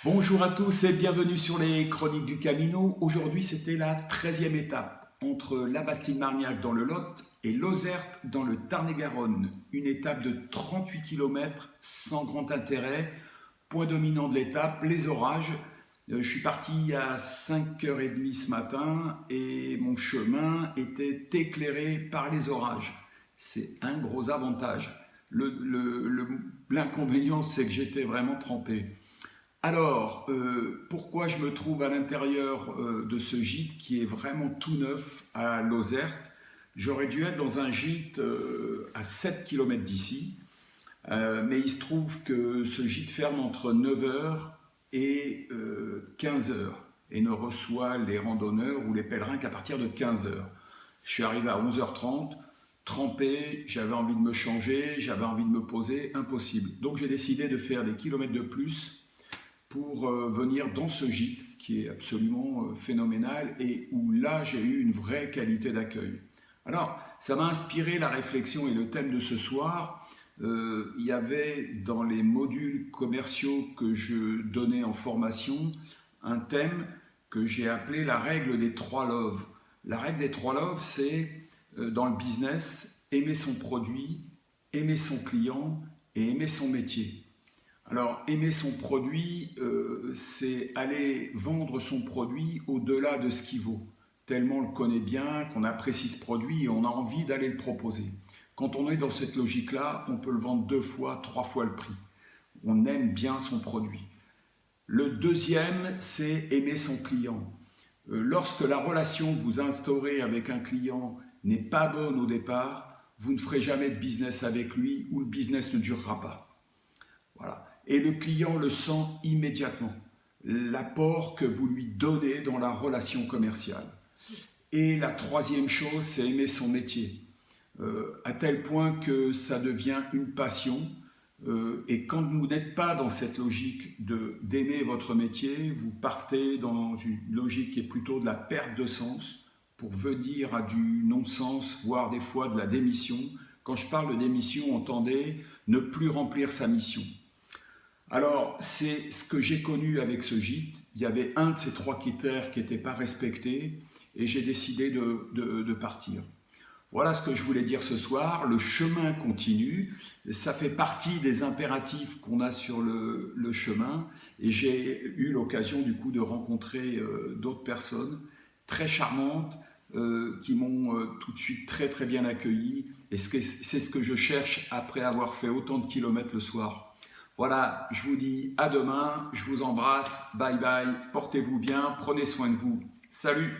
Bonjour à tous et bienvenue sur les Chroniques du Camino. Aujourd'hui, c'était la 13e étape entre la Bastide-Margnac dans le Lot et Lozerte dans le Tarn-et-Garonne. Une étape de 38 km sans grand intérêt. Point dominant de l'étape, les orages. Je suis parti à 5h30 ce matin et mon chemin était éclairé par les orages. C'est un gros avantage. L'inconvénient, c'est que j'étais vraiment trempé. Alors, pourquoi je me trouve à l'intérieur de ce gîte qui est vraiment tout neuf à Lozerte? J'aurais dû être dans un gîte à 7 km d'ici, mais il se trouve que ce gîte ferme entre 9h et 15h et ne reçoit les randonneurs ou les pèlerins qu'à partir de 15h. Je suis arrivé à 11h30, trempé, j'avais envie de me changer, j'avais envie de me poser, impossible. Donc j'ai décidé de faire des kilomètres de plus pour venir dans ce gîte qui est absolument phénoménal et où là j'ai eu une vraie qualité d'accueil. Alors ça m'a inspiré la réflexion et le thème de ce soir. Il y avait dans les modules commerciaux que je donnais en formation un thème que j'ai appelé la règle des 3 loves. La règle des 3 loves, c'est dans le business, aimer son produit, aimer son client et aimer son métier. Alors, aimer son produit, c'est aller vendre son produit au-delà de ce qu'il vaut. Tellement on le connaît bien, qu'on apprécie ce produit et on a envie d'aller le proposer. Quand on est dans cette logique-là, on peut le vendre 2 fois, 3 fois le prix. On aime bien son produit. Le deuxième, c'est aimer son client. Lorsque la relation que vous instaurez avec un client n'est pas bonne au départ, vous ne ferez jamais de business avec lui ou le business ne durera pas. Voilà. Et le client le sent immédiatement, l'apport que vous lui donnez dans la relation commerciale. Et la troisième chose, c'est aimer son métier, à tel point que ça devient une passion. Et quand vous n'êtes pas dans cette logique d'aimer votre métier, vous partez dans une logique qui est plutôt de la perte de sens, pour venir à du non-sens, voire des fois de la démission. Quand je parle de démission, entendez ne plus remplir sa mission. Alors, c'est ce que j'ai connu avec ce gîte. Il y avait un de ces 3 critères qui n'était pas respecté et j'ai décidé de partir. Voilà ce que je voulais dire ce soir. Le chemin continue. Ça fait partie des impératifs qu'on a sur le chemin et j'ai eu l'occasion du coup de rencontrer d'autres personnes très charmantes qui m'ont tout de suite très très bien accueilli et c'est ce que je cherche après avoir fait autant de kilomètres le soir. Voilà, je vous dis à demain, je vous embrasse, bye bye, portez-vous bien, prenez soin de vous. Salut!